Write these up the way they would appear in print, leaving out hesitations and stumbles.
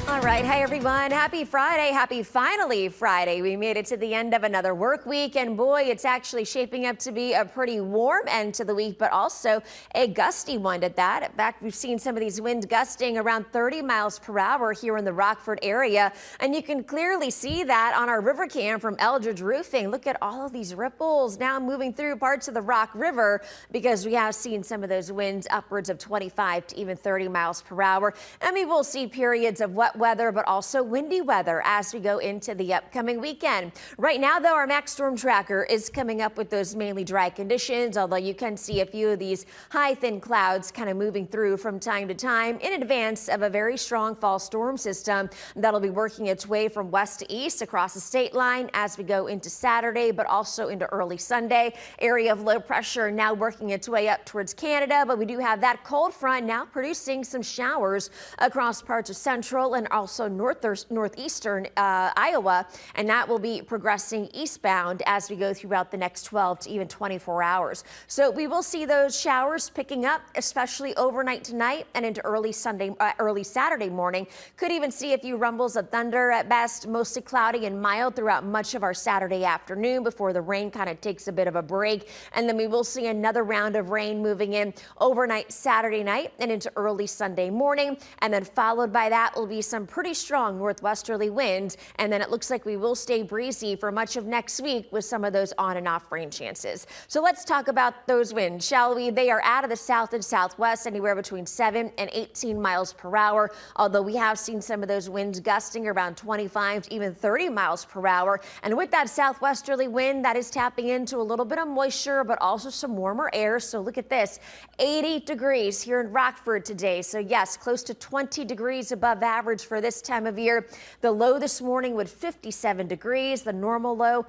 All right. Hi, everyone. Happy Friday. Happy finally Friday. We made it to the end of another work week. And boy, it's actually shaping up to be a pretty warm end to the week, but also a gusty one at that. In fact, we've seen some of these winds gusting around 30 miles per hour here in the Rockford area. And you can clearly see that on our river cam from Eldridge Roofing. Look at all of these ripples now moving through parts of the Rock River because we have seen some of those winds upwards of 25 to even 30 miles per hour. And we will see periods of wet weather, but also windy weather as we go into the upcoming weekend. Right now, though, our Max Storm Tracker is coming up with those mainly dry conditions, although you can see a few of these high, thin clouds kind of moving through from time to time in advance of a very strong fall storm system that'll be working its way from west to east across the state line as we go into Saturday, but also into early Sunday. Area of low pressure now working its way up towards Canada, but we do have that cold front now producing some showers across parts of central and also northeastern Iowa, and that will be progressing eastbound as we go throughout the next 12 to even 24 hours. So we will see those showers picking up, especially overnight tonight and into early Saturday morning. Could even see a few rumbles of thunder at best, mostly cloudy and mild throughout much of our Saturday afternoon before the rain kind of takes a bit of a break. And then we will see another round of rain moving in overnight Saturday night and into early Sunday morning. And then followed by that will be some pretty strong northwesterly winds, and then it looks like we will stay breezy for much of next week with some of those on and off rain chances. So let's talk about those winds, shall we? They are out of the south and southwest, anywhere between 7 and 18 miles per hour, although we have seen some of those winds gusting around 25 to even 30 miles per hour. And with that southwesterly wind, that is tapping into a little bit of moisture, but also some warmer air. So look at this, 80 degrees here in Rockford today. So yes, close to 20 degrees above average for this time of year. The low this morning with 57 degrees, the normal low,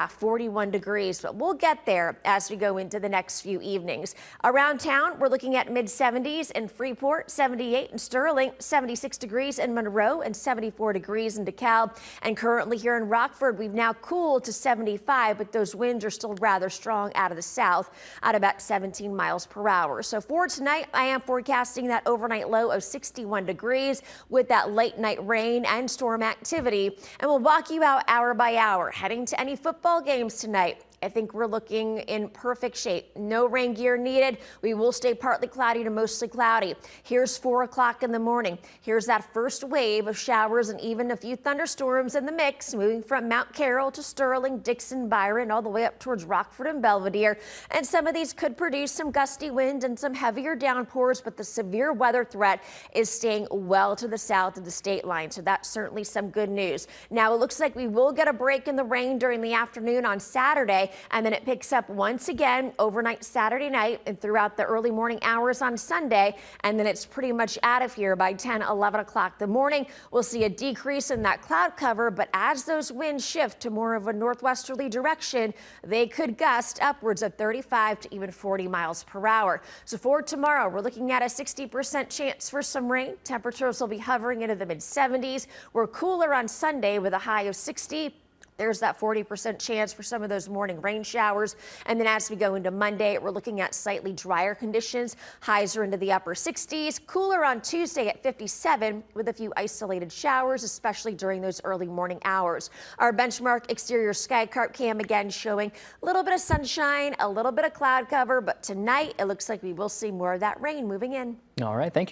41 degrees, but we'll get there as we go into the next few evenings. Around town, we're looking at mid 70s in Freeport, 78 in Sterling, 76 degrees in Monroe, and 74 degrees in DeKalb. And currently here in Rockford, we've now cooled to 75, but those winds are still rather strong out of the south at about 17 miles per hour. So for tonight, I am forecasting that overnight low of 61 degrees with that late night rain and storm activity. And we'll walk you out hour by hour, heading to any football games tonight. I think we're looking in perfect shape. No rain gear needed. We will stay partly cloudy to mostly cloudy. Here's 4 o'clock in the morning. Here's that first wave of showers and even a few thunderstorms in the mix, moving from Mount Carroll to Sterling, Dixon, Byron, all the way up towards Rockford and Belvedere. And some of these could produce some gusty wind and some heavier downpours, but the severe weather threat is staying well to the south of the state line. So that's certainly some good news. Now it looks like we will get a break in the rain during the afternoon on Saturday, and then it picks up once again overnight Saturday night and throughout the early morning hours on Sunday. And then it's pretty much out of here by 10, 11 o'clock the morning. We'll see a decrease in that cloud cover, but as those winds shift to more of a northwesterly direction, they could gust upwards of 35 to even 40 miles per hour. So for tomorrow, we're looking at a 60% chance for some rain. Temperatures will be hovering into the mid 70s. We're cooler on Sunday with a high of 60. There's that 40% chance for some of those morning rain showers. And then as we go into Monday, we're looking at slightly drier conditions. Highs are into the upper 60s. Cooler on Tuesday at 57 with a few isolated showers, especially during those early morning hours. Our benchmark exterior sky cart cam again showing a little bit of sunshine, a little bit of cloud cover, but tonight it looks like we will see more of that rain moving in. All right. Thank you.